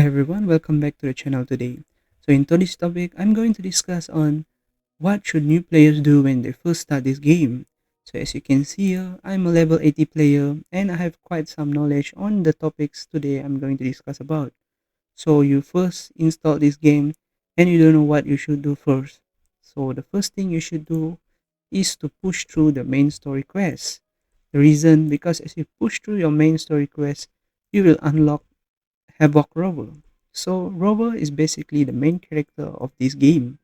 Hi everyone, welcome back to the channel today. So in today's topic, I'm going to discuss on what should new players do when they first start this game. So as you can see here, I'm a level 80 player and I have quite some knowledge on the topics today I'm going to discuss about. So you first install this game and you don't know what you should do first. So the first thing you should do is to push through the main story quest. The reason because as you push through your main story quest, you will unlock Havoc Rover. So Rover is basically the main character of this game.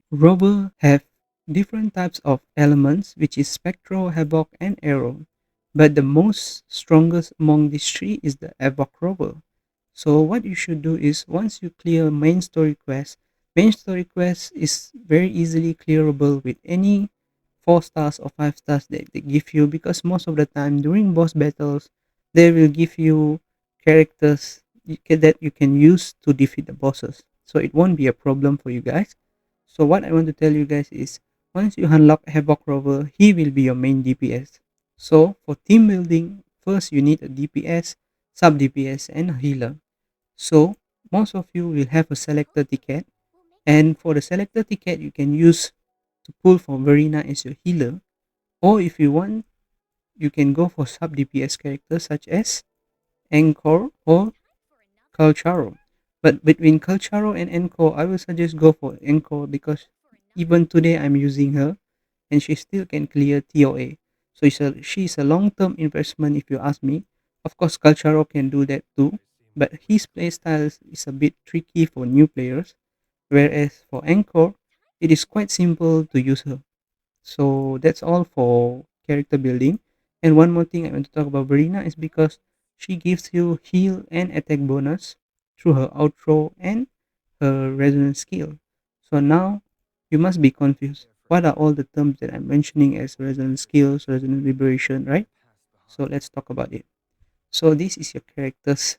Rover have different types of elements which is Spectro, Havoc and Arrow. But the most strongest among these three is the Havoc Rover. So what you should do is once you clear main story quest is very easily clearable with any 4 stars or 5 stars that they give you, because most of the time during boss battles they will give you characters that you can use to defeat the bosses, so it won't be a problem for you guys. So what I want to tell you guys is once you unlock Havoc Rover, he will be your main DPS. So for team building, first you need a DPS, sub DPS and a healer. So most of you will have a selector ticket, and for the selector ticket you can use to pull for Verena as your healer, or if you want you can go for sub DPS characters such as Encore or Calcharo. But between Calcharo and Encore, I will suggest go for Encore because even today I'm using her and she still can clear TOA. So she's a long-term investment if you ask me. Of course, Calcharo can do that too, but his playstyle is a bit tricky for new players, whereas for Encore, it is quite simple to use her. So that's all for character building. And one more thing I want to talk about Verena is because she gives you heal and attack bonus through her outro and her resonance skill. So now you must be confused. What are all the terms that I'm mentioning as resonance skills, resonance liberation, right? So let's talk about it. So this is your character's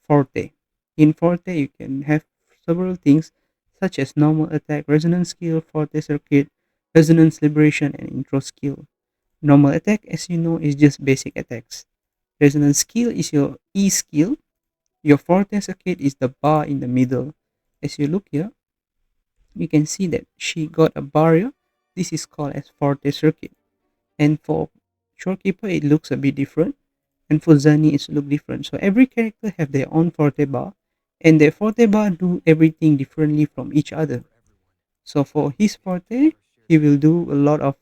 forte. In forte, you can have several things such as normal attack, resonance skill, forte circuit, resonance liberation, and intro skill. Normal attack, as you know, is just basic attacks. Resonance skill is your E skill. Your forte circuit is the bar in the middle. As you look here, you can see that she got a barrier. This is called as forte circuit. And for Shorekeeper, it looks a bit different, and for Zani it's look different. So every character have their own forte bar, and their forte bar do everything differently from each other. So for his forte, he will do a lot of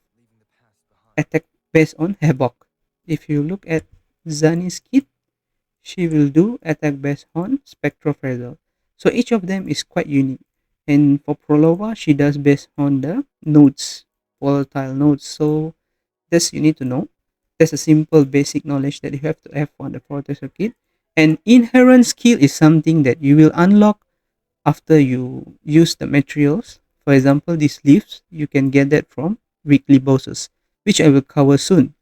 attack based on Havoc. If you look at Zani's kit, she will do attack based on Spectrophrasal. So each of them is quite unique. And for Prolova, she does based on the nodes, volatile nodes. So this you need to know. That's a simple basic knowledge that you have to have on the Forte circuit. And inherent skill is something that you will unlock after you use the materials. For example, these leaves, you can get that from weekly bosses, which I will cover soon.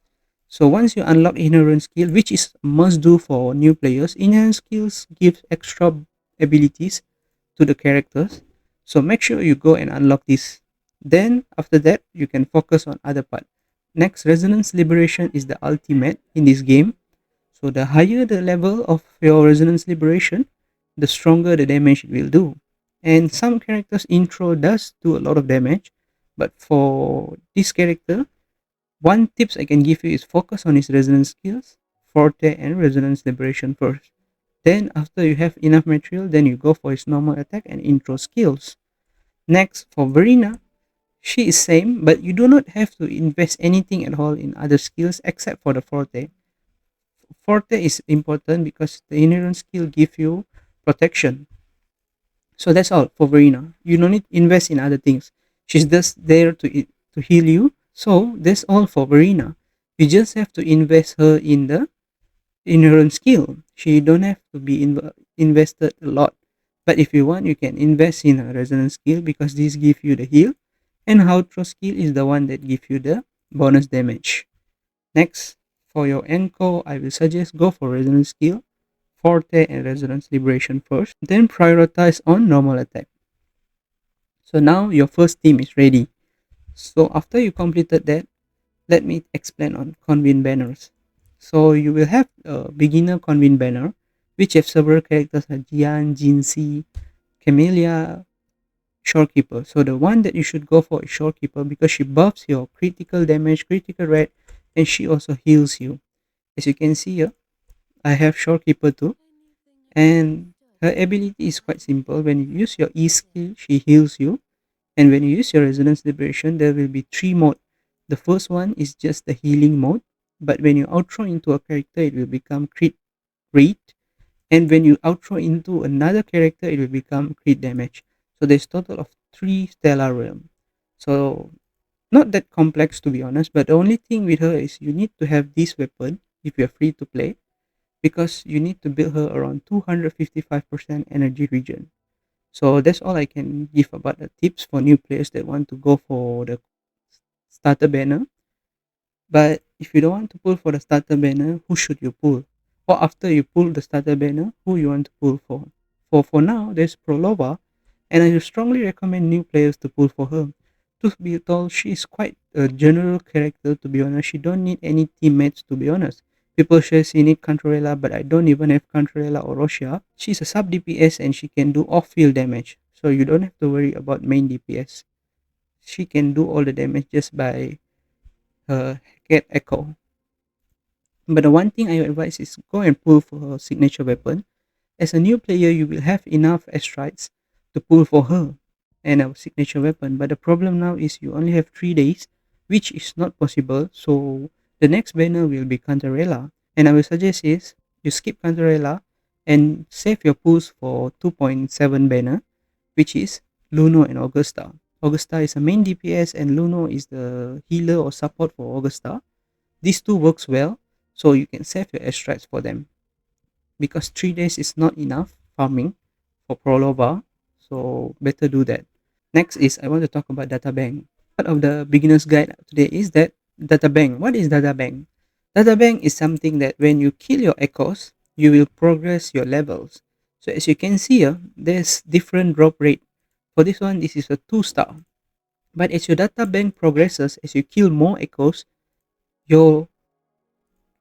So once you unlock inherent skill, which is must do for new players, inherent skills give extra abilities to the characters. So make sure you go and unlock this. Then after that, you can focus on other part. Next, resonance liberation is the ultimate in this game. So the higher the level of your resonance liberation, the stronger the damage it will do. And some characters intro does do a lot of damage, but for this character, one tips I can give you is focus on his resonance skills, forte and resonance liberation first. Then after you have enough material, then you go for his normal attack and intro skills. Next, for Verena, she is same, but you do not have to invest anything at all in other skills except for the forte. Forte is important because the inherent skill give you protection. So that's all for Verena. You don't need to invest in other things. She's just there to heal you. So that's all for Verena. You just have to invest her in the inherent skill. She don't have to be invested a lot. But if you want, you can invest in a resonance skill because this give you the heal, and outro skill is the one that give you the bonus damage. Next, for your Enco, I will suggest go for resonance skill, forte and resonance liberation first, then prioritize on normal attack. So now your first team is ready. So after you completed that, let me explain on convene banners. So you will have a beginner convene banner, which have several characters like Jian, Jinxi, Camellia, Shorekeeper. So the one that you should go for is Shorekeeper because she buffs your critical damage, critical rate, and she also heals you. As you can see here, I have Shorekeeper too, and her ability is quite simple. When you use your E skill, she heals you, and when you use your Resonance Liberation, there will be three modes. The first one is just the healing mode, but when you outro into a character, it will become crit rate, and when you outro into another character, it will become crit damage. So there's total of three stellar realm. So not that complex to be honest, but the only thing with her is you need to have this weapon if you're free to play because you need to build her around 255% energy regen. So that's all I can give about the tips for new players that want to go for the starter banner. But if you don't want to pull for the starter banner, who should you pull? Or after you pull the starter banner, who you want to pull for? For now, there's Prolova, and I strongly recommend new players to pull for her. Truth be told, she is quite a general character to be honest. She don't need any teammates to be honest. People say she need Controlella, but I don't even have Controlella or Roshia. She's a sub DPS and she can do off-field damage. So you don't have to worry about main DPS. She can do all the damage just by get echo. But the one thing I advise is go and pull for her signature weapon. As a new player, you will have enough astrites to pull for her and a signature weapon. But the problem now is you only have 3 days, which is not possible. So the next banner will be Cantarella. And I will suggest is you skip Cantarella and save your pulls for 2.7 banner, which is Luno and Augusta. Augusta is a main DPS and Luno is the healer or support for Augusta. These two works well, so you can save your airstrikes for them. Because 3 days is not enough farming for Prolova, so better do that. Next is I want to talk about data bank. Part of the beginner's guide today is that data bank. What is data bank? Data bank is something that when you kill your echoes, you will progress your levels. So as you can see here, there's different drop rate. For this one, this is a 2-star. But as your data bank progresses, as you kill more echoes, your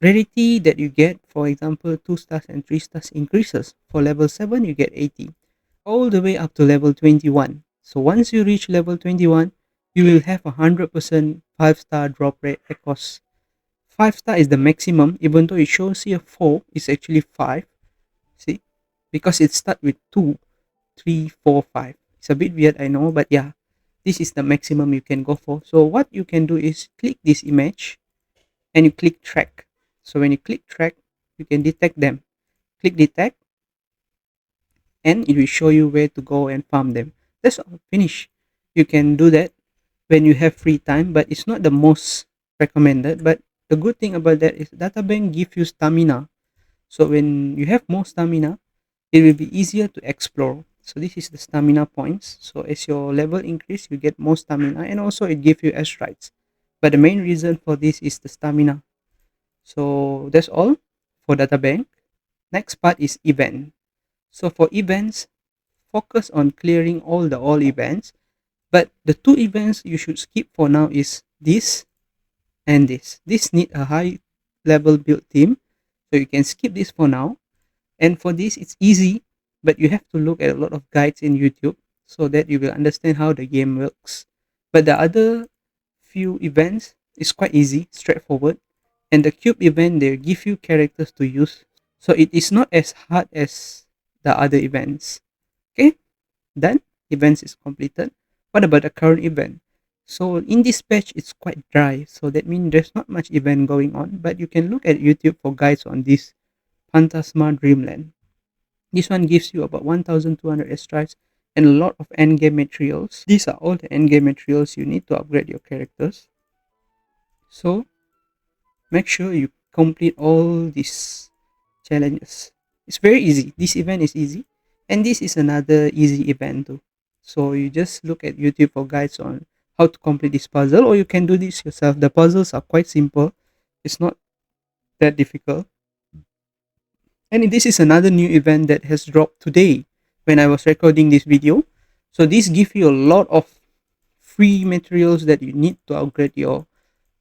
rarity that you get, for example, 2 stars and 3 stars increases. For level 7, you get 80, all the way up to level 21. So once you reach level 21, you will have 100% 5-star drop rate echoes. 5-star is the maximum, even though it shows here 4, it's actually 5. See? Because it starts with 2, 3, 4, 5. It's a bit weird, I know, but yeah, this is the maximum you can go for. So what you can do is click this image and you click track. So when you click track, you can detect them. Click detect and it will show you where to go and farm them. That's all, finish. You can do that when you have free time, but it's not the most recommended. But the good thing about that is databank gives you stamina. So when you have more stamina, it will be easier to explore. So this is the stamina points. So as your level increase, you get more stamina and also it gives you astrites. But the main reason for this is the stamina. So that's all for data bank. Next part is event. So for events, focus on clearing all events. But the two events you should skip for now is this and this. This need a high level build team. So you can skip this for now. And for this, it's easy, but you have to look at a lot of guides in YouTube so that you will understand how the game works. But the other few events is quite easy, straightforward. And the cube event, they give you characters to use. So it is not as hard as the other events. Okay, done. Events is completed. What about the current event? So in this patch, it's quite dry. So that means there's not much event going on. But you can look at YouTube for guides on this Phantasma Dreamland. This one gives you about 1200 astrites and a lot of endgame materials. These are all the endgame materials you need to upgrade your characters. So make sure you complete all these challenges. It's very easy. This event is easy. And this is another easy event too. So you just look at YouTube for guides on how to complete this puzzle, or you can do this yourself. The puzzles are quite simple. It's not that difficult. And this is another new event that has dropped today when I was recording this video. So this gives you a lot of free materials that you need to upgrade your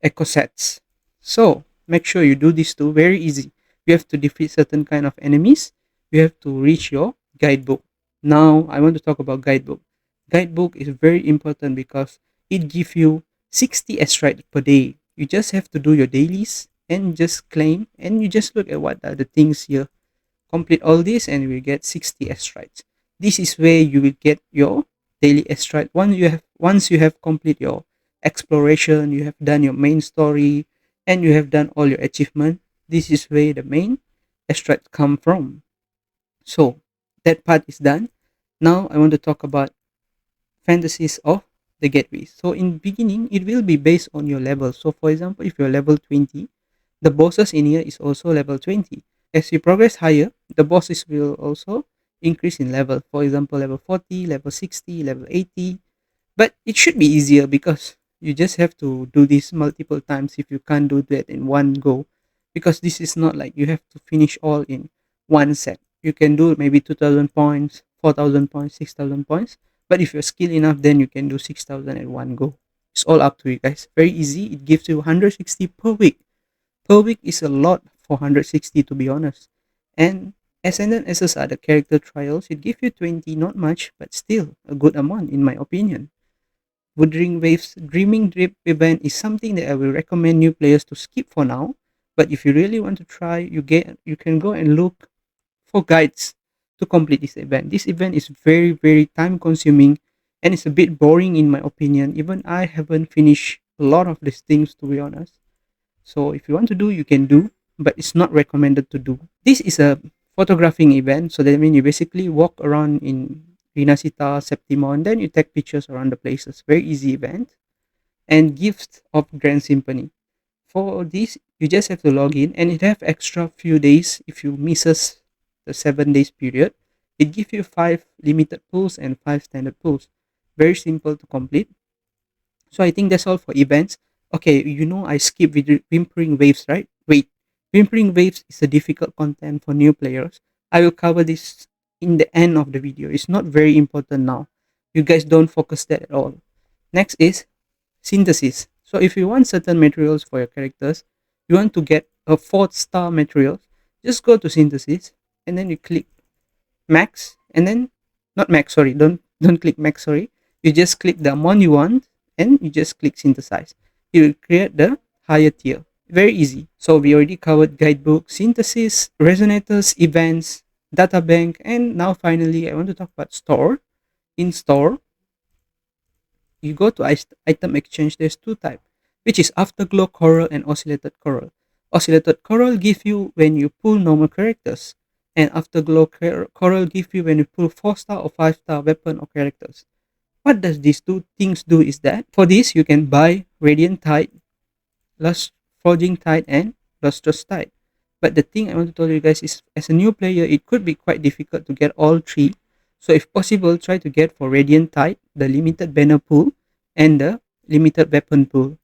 echo sets. So make sure you do this too. Very easy. You have to defeat certain kind of enemies. you have to reach your guidebook. Now I want to talk about guidebook. Guidebook is very important because it gives you 60 astrites per day. You just have to do your dailies and just claim, and you just look at what are the things here. Complete all this and you will get 60 astrites. This is where you will get your daily astride. Once you have complete your exploration, you have done your main story, and you have done all your achievement. This is where the main astride come from. So that part is done. Now I want to talk about fantasies of the gateway. So in beginning, it will be based on your level. So for example, if you're level 20, the bosses in here is also level 20. As you progress higher, the bosses will also increase in level. For example, level 40, level 60, level 80. But it should be easier because you just have to do this multiple times if you can't do that in one go. Because this is not like you have to finish all in one set. You can do maybe 2000 points, 4000 points, 6000 points. But if you're skilled enough, then you can do 6000 at one go. It's all up to you guys. Very easy. It gives you 160 per week. Per week is a lot for 160 to be honest. And Ascendant S's are the character trials. It gives you 20, not much, but still a good amount in my opinion. Wuthering Waves Dreaming Drip event is something that I will recommend new players to skip for now. But if you really want to try, you can go and look for guides to complete this event. This event is very very time consuming and it's a bit boring in my opinion. Even I haven't finished a lot of these things to be honest. So if you want to do, you can do, but it's not recommended to do. This is a photographing event, so that means you basically walk around in Rinasita, Septimon, then you take pictures around the places. Very easy event. And Gifts of Grand Symphony. For this, you just have to log in, and it have extra few days if you misses the 7 days period. It gives you 5 limited pulls and 5 standard pulls. Very simple to complete. So I think that's all for events. Okay, I skipped with Whimpering Waves, right? Wait, Whimpering Waves is a difficult content for new players. I will cover this in the end of the video. It's not very important now. You guys don't focus that at all. Next is synthesis. So if you want certain materials for your characters, you want to get a 4th star material, just go to synthesis and then you click max and then not max, sorry, don't click max, sorry. You just click the amount you want and you just click synthesize. You will create the higher tier. Very easy. So we already covered guidebook, synthesis, resonators, events, data bank, and now finally I want to talk about store. In store, you go to item exchange. There's two types, which is afterglow coral and oscillated coral. Oscillated coral give you when you pull normal characters, and afterglow coral give you when you pull 4-star or 5-star weapon or characters. What does these two things do is that for this you can buy Radiant Tide, Lust Forging Tide, and Lustrous Tide. But the thing I want to tell you guys is, as a new player, it could be quite difficult to get all three. So if possible, try to get for Radiant Tide, the limited banner pool, and the limited weapon pool.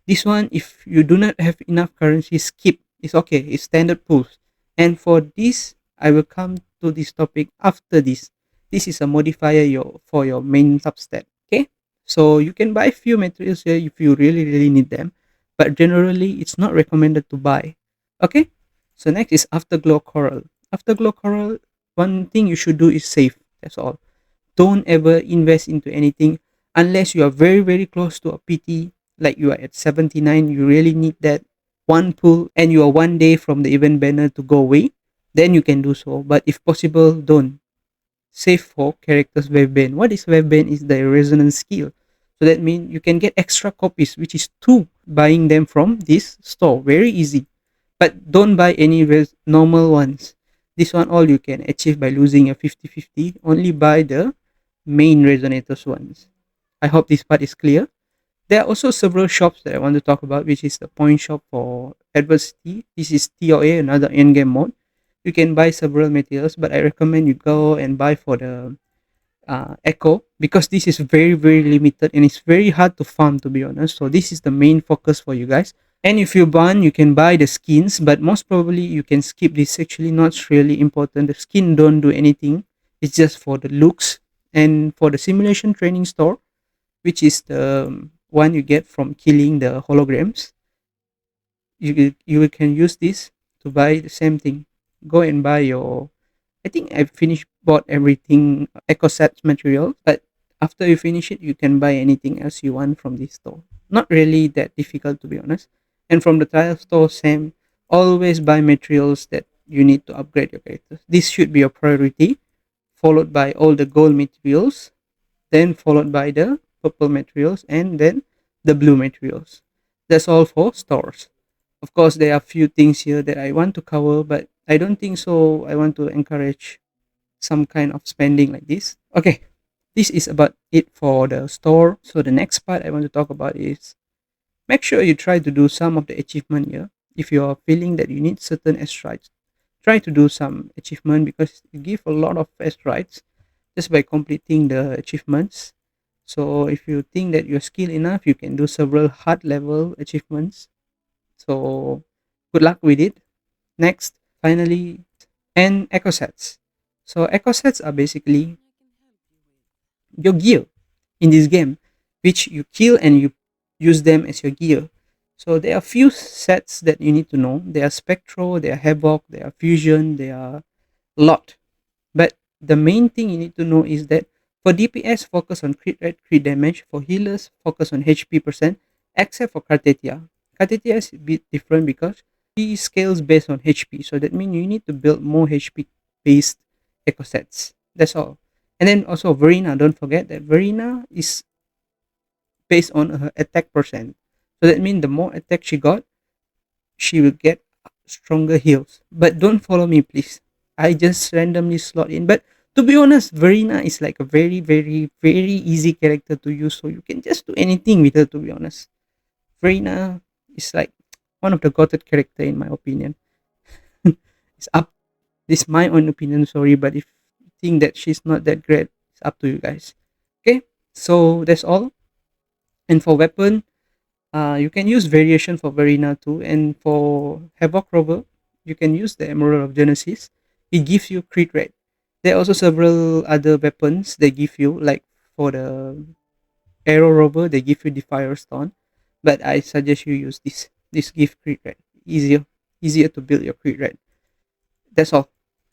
This one, if you do not have enough currency, skip. It's okay. It's standard pools. And for this, I will come to this topic after this. This is a modifier for your main substat. Okay, so you can buy few materials here if you really need them, but generally it's not recommended to buy. Okay, so next is afterglow coral. Afterglow coral, one thing you should do is save. That's all. Don't ever invest into anything unless you are very close to a PT, like you are at 79. You really need that one pull and you are 1 day from the event banner to go away, then you can do so. But if possible, don't. Save for characters webban. What is webban is the resonance skill. So that means you can get extra copies, which is two buying them from this store. Very easy. But don't buy any normal ones. This one all you can achieve by losing a 50-50. Only buy the main resonators ones. I hope this part is clear. There are also several shops that I want to talk about, which is the point shop for adversity. This is TOA, another endgame mode. You can buy several materials, but I recommend you go and buy for the Echo, because this is very limited and it's very hard to farm, to be honest. So this is the main focus for you guys. And if you ban, you can buy the skins, but most probably you can skip this. Actually, not really important. The skin don't do anything. It's just for the looks. And for the simulation training store, which is the one you get from killing the holograms, you can use this to buy the same thing. Go and buy your I think I finished bought everything eco set material, but after you finish it, you can buy anything else you want from this store. Not really that difficult, to be honest. And from the trial store, same. Always buy materials that you need to upgrade your characters. This should be your priority, followed by all the gold materials, then followed by the purple materials, and then the blue materials. That's all for stores. Of course, there are few things here that I want to cover, but I don't think so. I want to encourage some kind of spending like this. Okay, this is about it for the store. So the next part I want to talk about is make sure you try to do some of the achievement here. If you are feeling that you need certain astrites, try to do some achievement because you give a lot of astrites just by completing the achievements. So if you think that you're skilled enough, you can do several hard level achievements. So good luck with it. Next, finally, and echo sets. So echo sets are basically your gear in this game, which you kill and you use them as your gear. So there are few sets that you need to know. There are Spectro, there are Havoc, there are Fusion, there are a lot. But the main thing you need to know is that for DPS, focus on crit rate, crit damage. For healers, focus on HP percent, except for Kartetia. Kartetia is a bit different because he scales based on HP. So that means you need to build more HP based echo sets. That's all. And then also Verena, don't forget that Verena is based on her attack percent. So that means the more attack she got, she will get stronger heals. But don't follow me, please. I just randomly slot in. But to be honest, Verena is like a very, very, very easy character to use. So you can just do anything with her, to be honest. Verena is like one of the goated character in my opinion. It's up. This is my own opinion, sorry, but if you think that she's not that great, it's up to you guys. Okay, so that's all. And for weapon, you can use variation for Verena too. And for Havoc Rover, you can use the Emerald of Genesis. It gives you crit rate. There are also several other weapons they give you, like for the Arrow Rover, they give you the Firestone. But I suggest you use this. This give crit rate. Easier to build your crit rate. That's all.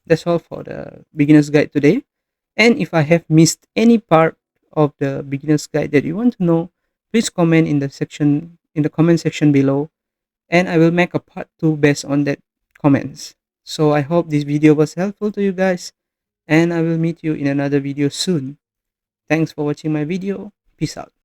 That's all for the beginner's guide today. And if I have missed any part of the beginner's guide that you want to know, please comment in the comment section below, and I will make a part 2 based on that comments. So I hope this video was helpful to you guys, and I will meet you in another video soon. Thanks for watching my video. Peace out.